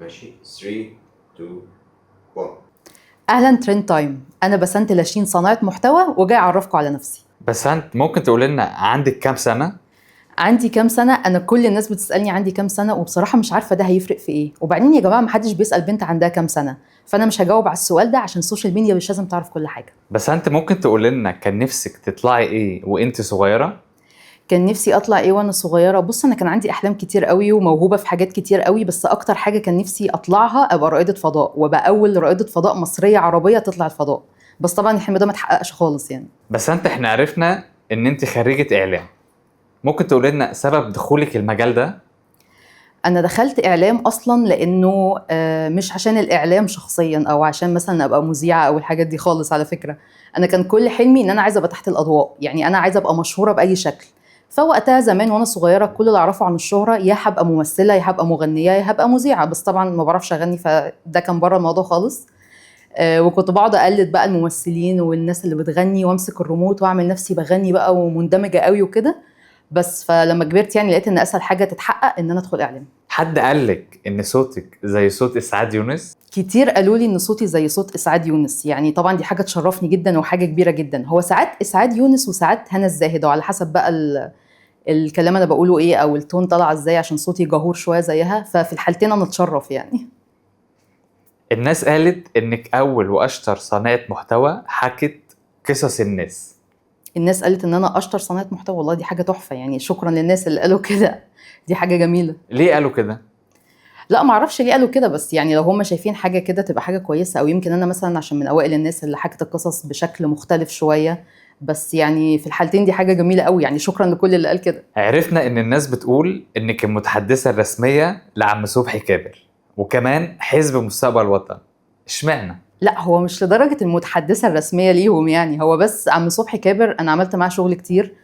ماشي 3 2 1. اهلا ترند تايم. انا بسنت لاشين، صناعه محتوى، وجاي اعرفكم على نفسي. بس انت ممكن تقول لنا عندك كام سنة؟ عندي كام سنه؟ انا كل الناس بتسالني عندي كام سنه، وبصراحه مش عارفه ده هيفرق في ايه. وبعدين يا جماعه محدش بيسال بنت عندها كام سنه، فانا مش هجاوب على السؤال ده عشان السوشيال ميديا مش لازم تعرف كل حاجه. بس انت ممكن تقول لنا كان نفسك تطلعي ايه وانت صغيرة؟ كان نفسي اطلع ايه وانا صغيره؟ بص، انا كان عندي احلام كتير قوي وموهوبه في حاجات كتير قوي، بس اكتر حاجه كان نفسي اطلعها ابقى رائده فضاء، وابقى اول رائده فضاء مصريه عربيه تطلع الفضاء. بس طبعا الحلم ده ما اتحققش خالص يعني. بس احنا عرفنا ان انت خريجة اعلام. ممكن تقول لنا سبب دخولك المجال ده؟ انا دخلت اعلام اصلا لانه مش عشان الاعلام شخصيا او عشان مثلا ابقى مذيعه او الحاجات دي خالص. على فكره انا كان كل حلمي ان انا عايزه ابقى تحت الاضواء، يعني انا عايزه ابقى مشهوره باي شكل. فوقتها زمان وانا صغيره كل اللي اعرفه عن الشهره يا هبقى ممثله يا هبقى مغنيه يا هبقى مذيعه، بس طبعا ما بعرفش اغني فده كان بره الموضوع خالص. وكنت بقعد اقلد بقى الممثلين والناس اللي بتغني وامسك الريموت واعمل نفسي بغني بقى ومندمجه قوي وكده. بس فلما كبرت يعني لقيت ان اسهل حاجه تتحقق ان انا ادخل اعلام. حد قالك ان صوتك زي صوت اسعاد يونس؟ كتير قالوا لي ان صوتي زي صوت اسعاد يونس، يعني طبعا دي حاجه تشرفني جدا وحاجه كبيره جدا. هو ساعات اسعاد يونس وساعات هنا الزاهد، وعلى حسب بقى الكلام انا بقوله ايه او التون طالعه ازاي، عشان صوتي جهور شويه زيها، ففي الحالتين انا اتشرف يعني. الناس قالت انك اول واشطر صانعة محتوى حكت قصص الناس. الناس قالت ان انا اشطر صانعه محتوى، والله دي حاجه تحفه يعني، شكرا للناس اللي قالوا كده. دي حاجه جميله. ليه قالوا كده؟ لا ما اعرفش ليه قالوا كده، بس يعني لو هم شايفين حاجه كده تبقى حاجه كويسه، او يمكن انا مثلا عشان من اوائل الناس اللي حكت القصص بشكل مختلف شويه. بس يعني في الحالتين دي حاجه جميله قوي، يعني شكرا لكل اللي قال كده. عرفنا ان الناس بتقول انك المتحدثة الرسمية لعم صبحي كابر، وكمان حزب مستقبل وطن. اشمعنى؟ لا هو مش لدرجه المتحدثه الرسميه ليهم، يعني هو بس عم صبحي كابر انا عملت معاه شغل كتير.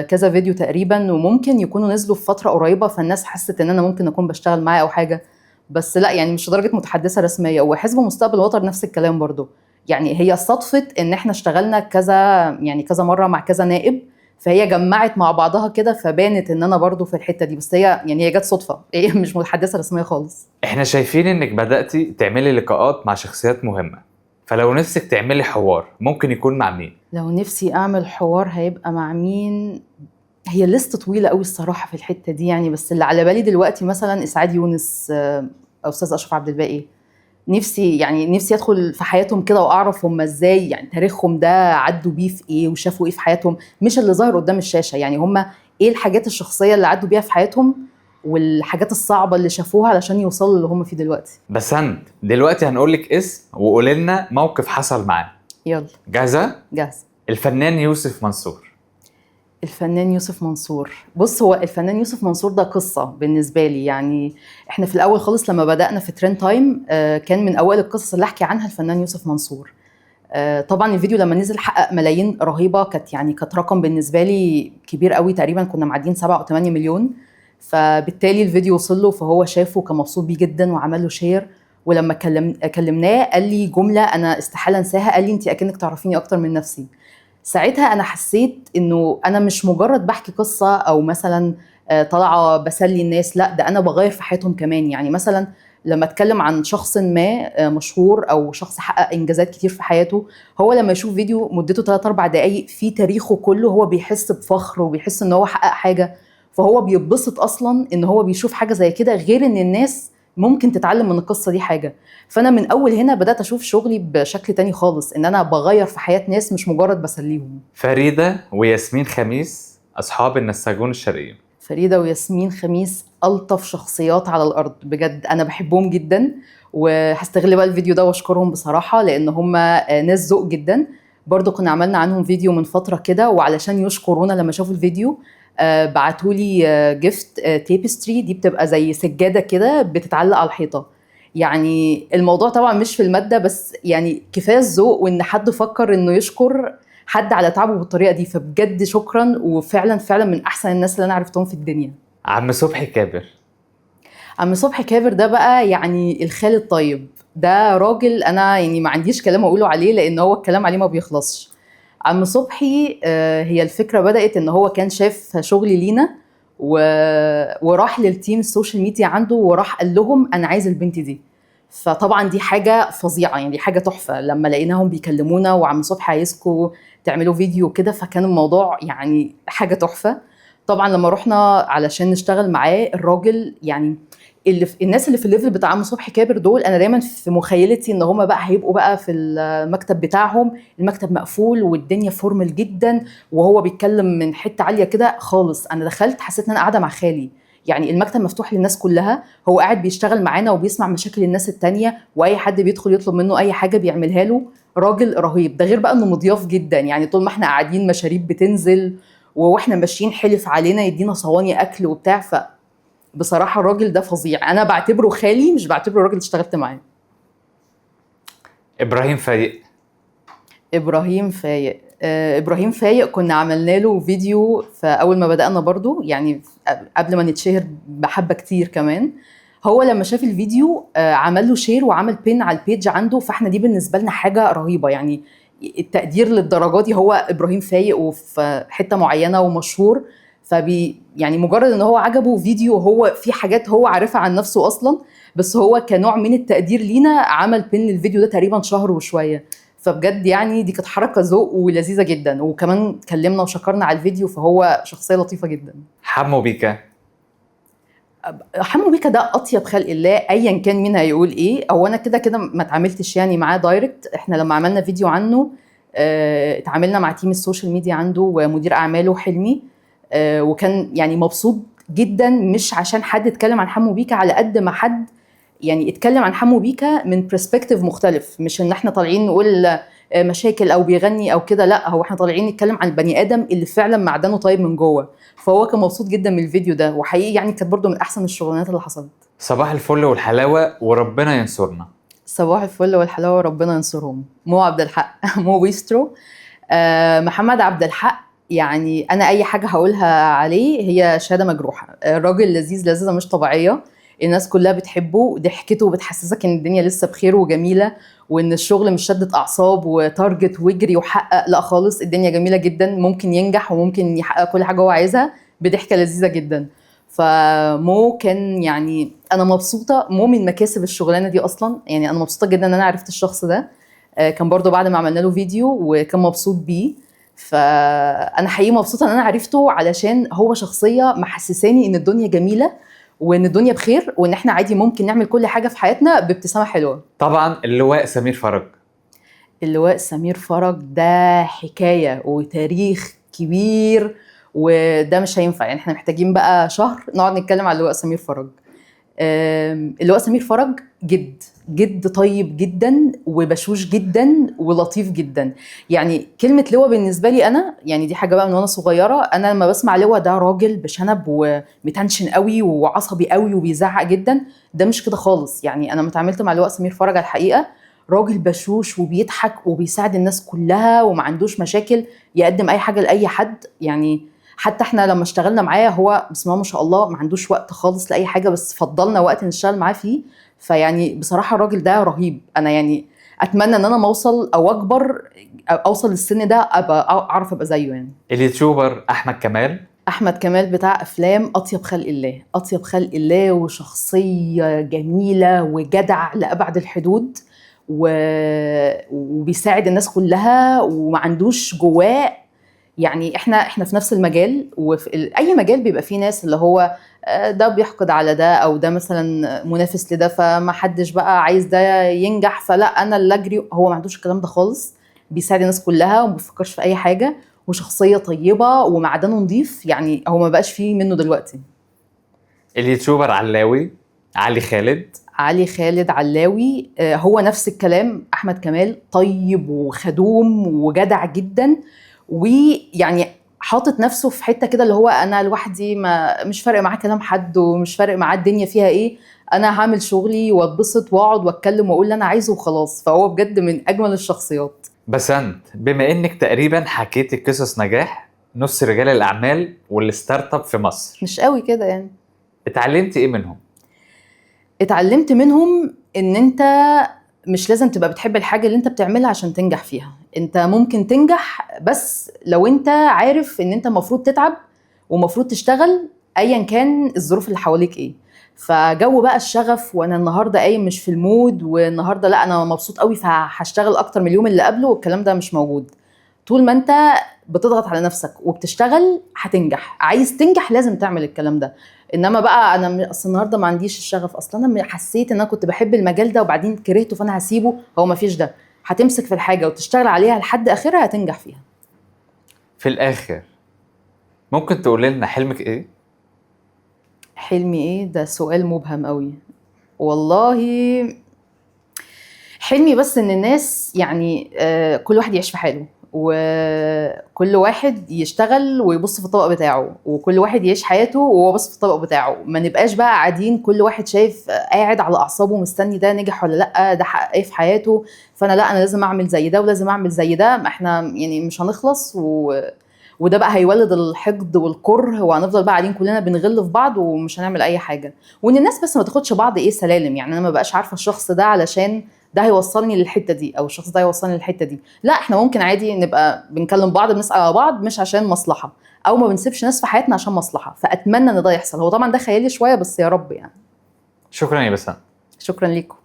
كذا فيديو تقريبا، وممكن يكونوا نزلوا في فتره قريبه فالناس حست ان انا ممكن اكون بشتغل معاه او حاجه. بس لا يعني مش لدرجه متحدثه رسميه. وحزب مستقبل وطن نفس الكلام برضو. يعني هي صدفه ان احنا اشتغلنا كذا، يعني كذا مره مع كذا نائب، فهي جمعت مع بعضها كده فبانت ان انا برضو في الحته دي. بس هي جت صدفه، هي مش متحدثه رسميه خالص. احنا شايفين انك بدأتي تعملي لقاءات مع شخصيات مهمة، فلو نفسك تعملي حوار ممكن يكون مع مين؟ لو نفسي اعمل حوار هيبقى مع مين؟ هي لسه طويله قوي الصراحه في الحته دي يعني، بس اللي على بالي دلوقتي مثلا اسعاد يونس، او استاذ اشرف عبد الباقي. نفسي ادخل في حياتهم كده واعرف هم ازاي، يعني تاريخهم ده عدوا بيه في ايه وشافوا ايه في حياتهم، مش اللي ظاهر قدام الشاشه. يعني هم ايه الحاجات الشخصيه اللي عدوا بيها في حياتهم، والحاجات الصعبه اللي شافوها علشان يوصلوا اللي هم فيه دلوقتي. بس انت دلوقتي هنقولك اسم وقولي لنا موقف حصل معاه. يلا. جاهزة؟ جاهز. الفنان يوسف منصور. الفنان يوسف منصور، بص هو الفنان يوسف منصور ده قصة بالنسبة لي يعني. احنا في الأول خالص لما بدأنا في ترند تايم كان من أوائل القصص اللي أحكي عنها الفنان يوسف منصور. طبعا الفيديو لما نزل حقق ملايين رهيبة، كانت رقم بالنسبة لي كبير قوي، تقريبا كنا معدين 7 أو 8 مليون. فبالتالي الفيديو وصل له فهو شافه وكان مبسوط بيه جدا وعمل له شير. ولما كلمناه قال لي جملة أنا استحالة أنساها، قال لي أنت أكنك تعرفيني أكتر من نفسي. ساعتها انا حسيت انه انا مش مجرد بحكي قصه او مثلا طالعه بسلي الناس، لا ده انا بغير في حياتهم كمان. يعني مثلا لما اتكلم عن شخص ما مشهور او شخص حقق انجازات كتير في حياته، هو لما يشوف فيديو مدته 3 4 دقائق في تاريخه كله هو بيحس بفخر وبيحس ان هو حقق حاجه. فهو بيتبسط اصلا ان هو بيشوف حاجه زي كده، غير ان الناس ممكن تتعلم من القصه دي حاجه. فانا من اول هنا بدات اشوف شغلي بشكل تاني خالص، ان انا بغير في حياه ناس مش مجرد بسليهم. فريدة وياسمين خميس أصحاب النساجون الشرقية. فريده وياسمين خميس الطف شخصيات على الارض بجد، انا بحبهم جدا. وهستغل بقى الفيديو ده واشكرهم بصراحه لان هم ناس ذوق جدا. برضو كنا عملنا عنهم فيديو من فتره كده، وعلشان يشكرونا لما شافوا الفيديو بعتوا لي جيفت تيبستري، دي بتبقى زي سجاده كده بتتعلق على الحيطه. يعني الموضوع طبعا مش في الماده بس، يعني كفايه الذوق وان حد فكر انه يشكر حد على تعبه بالطريقه دي، فبجد شكرا. وفعلا فعلا من احسن الناس اللي انا عرفتهم في الدنيا. عم صبحي كابر. عم صبحي كابر ده بقى يعني الخال الطيب. ده راجل انا يعني ما عنديش كلام اقوله عليه لان هو الكلام عليه ما بيخلصش. عم صبحي هي الفكره بدات ان هو كان شاف شغلي لينا وراح للتيم السوشيال ميديا عنده وراح قال لهم انا عايز البنت دي. فطبعا دي حاجه فظيعه، يعني دي حاجه تحفه لما لقيناهم بيكلمونا وعم صبحي عايزكم تعملوا فيديو كده، فكان الموضوع يعني حاجه تحفه. طبعا لما رحنا علشان نشتغل معاه الراجل، يعني الناس اللي في الليفل بتاع عم صبحي كابر دول انا دايما في مخيلتي ان هم بقى هيبقوا بقى في المكتب بتاعهم، المكتب مقفول والدنيا فورمال جدا وهو بيتكلم من حته عاليه كده خالص. انا دخلت حسيت ان انا قاعده مع خالي، يعني المكتب مفتوح للناس كلها، هو قاعد بيشتغل معانا وبيسمع مشاكل الناس التانية، واي حد بيدخل يطلب منه اي حاجه بيعملها له. راجل رهيب. ده غير بقى انه مضياف جدا، يعني طول ما احنا قاعدين مشاريب بتنزل واحنا ماشيين حلف علينا يدينا صواني اكل وبتاع. بصراحة الراجل ده فظيع، أنا بعتبره خالي مش بعتبره الراجل اللي اشتغلت معاه. ابراهيم فايق. إبراهيم فايق. إبراهيم فايق كنا عملنا له فيديو فأول ما بدأنا برضو، يعني قبل ما نتشهر بحبة كتير كمان. هو لما شاف الفيديو عمل له شير وعمل بين على البيج عنده، فاحنا دي بالنسبة لنا حاجة رهيبة، يعني التقدير للدرجة دي. هو إبراهيم فايق وفي حتة معينة ومشهور، يعني مجرد ان هو عجبه فيديو هو في حاجات هو عارفها عن نفسه اصلا، بس هو كنوع من التقدير لينا عمل بين للفيديو ده تقريبا شهر وشويه. فبجد يعني دي كانت حركه ذوق ولذيذه جدا، وكمان كلمنا وشكرنا على الفيديو، فهو شخصيه لطيفه جدا. حمو بيكا. حمو بيكا ده اطيب خلق الله، ايا كان مين هيقول ايه. او انا كده كده ما اتعاملتش يعني معاه دايركت، احنا لما عملنا فيديو عنه اتعاملنا مع تيم السوشيال ميديا عنده ومدير اعماله حلمي، وكان يعني مبسوط جدا، مش عشان حد اتكلم عن حمو بيكا على قد ما حد يعني اتكلم عن حمو بيكا من برسبكتيف مختلف، مش ان احنا طالعين نقول مشاكل او بيغني او كده، لا هو احنا طالعين نتكلم عن البني ادم اللي فعلا معدنه طيب من جوه. فهو كان مبسوط جدا من الفيديو ده، وحقيقي يعني كانت برضو من احسن الشغلانات اللي حصلت. صباح الفل والحلاوه وربنا ينصرنا. صباح الفل والحلاوه ربنا ينصرهم. مو عبد الحق مو بيسترو. محمد عبد الحق، يعني انا اي حاجه هقولها عليه هي شهاده مجروحه. راجل لذيذ لذيذه مش طبيعيه، الناس كلها بتحبه، ضحكته بتحسسك ان الدنيا لسه بخير وجميله، وان الشغل مش شدة اعصاب وتارجت ويجري وحقق، لا خالص، الدنيا جميله جدا، ممكن ينجح وممكن يحقق كل حاجه هو عايزها بضحكه لذيذه جدا. فمو كان يعني انا مبسوطه، مو من مكاسب الشغلانه دي اصلا، يعني انا مبسوطه جدا ان انا عرفت الشخص ده. كان برضو بعد ما عملنا له فيديو وكان مبسوط بيه. فانا حقيقي مبسوطه ان انا عرفته علشان هو شخصيه محسساني ان الدنيا جميله وان الدنيا بخير، وان احنا عادي ممكن نعمل كل حاجه في حياتنا بابتسامه حلوه. طبعا اللواء سمير فرج. اللواء سمير فرج ده حكايه وتاريخ كبير، وده مش هينفع، يعني احنا محتاجين بقى شهر نقعد نتكلم على اللواء سمير فرج. اللواء سمير فرج جد طيب جدا وبشوش جدا ولطيف جدا. يعني كلمة لواء بالنسبة لي أنا، يعني دي حاجة بقى من وأنا صغيرة، أنا لما بسمع لواء ده راجل بشنب ومتنشن قوي وعصبي قوي وبيزعق جدا. ده مش كده خالص، يعني أنا متعاملت مع لواء سمير فرج على الحقيقة راجل بشوش وبيضحك وبيساعد الناس كلها وما عندوش مشاكل، يقدم أي حاجة لأي حد. يعني حتى احنا لما اشتغلنا معاه، هو بسم الله ما شاء الله ما عندوش وقت خالص لاي حاجه، بس فضلنا وقت نشتغل معاه فيه. فيعني بصراحه الراجل ده رهيب. انا يعني اتمنى ان انا ما اوصل او اكبر أو اوصل للسن ده ابقى اعرف ابقى زيه. يعني اليوتيوبر احمد كمال. احمد كمال بتاع افلام اطيب خلق الله، اطيب خلق الله، وشخصيه جميله وجدع لابعد الحدود، وبيساعد الناس كلها وما عندوش جواه. يعني احنا في نفس المجال، وفي اي مجال بيبقى فيه ناس اللي هو ده بيحقد على ده، او ده مثلا منافس لده، فما حدش بقى عايز ده ينجح، فلا انا اللي اجري. هو ما عندوش الكلام ده خالص، بيساعد الناس كلها وما بيفكرش في اي حاجه، وشخصيه طيبه ومعدنه نظيف، يعني هو ما بقاش فيه منه دلوقتي. اليوتيوبر علاوي علي خالد. علي خالد علاوي هو نفس الكلام. احمد كمال طيب وخدوم وجدع جدا، ويعني حاطط نفسه في حته كده اللي هو انا لوحدي، ما مش فارق معاه كلام حد ومش فارق معاه الدنيا فيها ايه، انا هعمل شغلي واتبسط واقعد واتكلم واقول اللي انا عايزه وخلاص. فهو بجد من اجمل الشخصيات. بسنت، بما انك تقريبا حكيتي قصص نجاح نص رجال الاعمال والستارت اب في مصر، مش قوي كده يعني. اتعلمتي ايه منهم؟ اتعلمت منهم ان انت مش لازم تبقى بتحب الحاجة اللي انت بتعملها عشان تنجح فيها. انت ممكن تنجح بس لو انت عارف ان انت مفروض تتعب ومفروض تشتغل ايا كان الظروف اللي حواليك ايه. فجو بقى الشغف وانا النهارده قايم مش في المود، والنهارده لا انا مبسوط قوي فهشتغل اكتر من اليوم اللي قبله، والكلام ده مش موجود. طول ما انت بتضغط على نفسك وبتشتغل هتنجح، عايز تنجح لازم تعمل الكلام ده. انما بقى انا اصل النهارده ما عنديش الشغف، اصلا انا حسيت ان انا كنت بحب المجال ده وبعدين كرهته فانا هسيبه، هو ما فيش ده. هتمسك في الحاجه وتشتغل عليها لحد اخرها هتنجح فيها. في الاخر ممكن تقول لنا حلمك ايه؟ حلمي ايه؟ ده سؤال مبهم قوي والله. حلمي بس ان الناس يعني كل واحد يعيش في حاله، وكل واحد يشتغل ويبص في الطبق بتاعه، وكل واحد يعيش حياته وهو بص في الطبق بتاعه. ما نبقاش بقى قاعدين كل واحد شايف قاعد على اعصابه مستني ده نجح ولا لا، ده حقق ايه في حياته، فانا لا انا لازم اعمل زي ده ولازم اعمل زي ده. ما احنا يعني مش هنخلص وده بقى هيولد الحقد والكره، وهنفضل بقى قاعدين كلنا بنغل في بعض ومش هنعمل اي حاجه. وان الناس بس ما تاخدش بعض ايه سلالم، يعني انا ما بقاش عارفه الشخص ده علشان ده هيوصلني للحته دي او الشخص ده هيوصلني للحته دي. لا احنا ممكن عادي نبقى بنكلم بعض بنسال على بعض مش عشان مصلحه، او ما بنسيبش ناس في حياتنا عشان مصلحه. فاتمنى ان ده يحصل. هو طبعا ده خيالي شويه بس يا رب يعني. شكرا يا بسام. شكرا ليكم.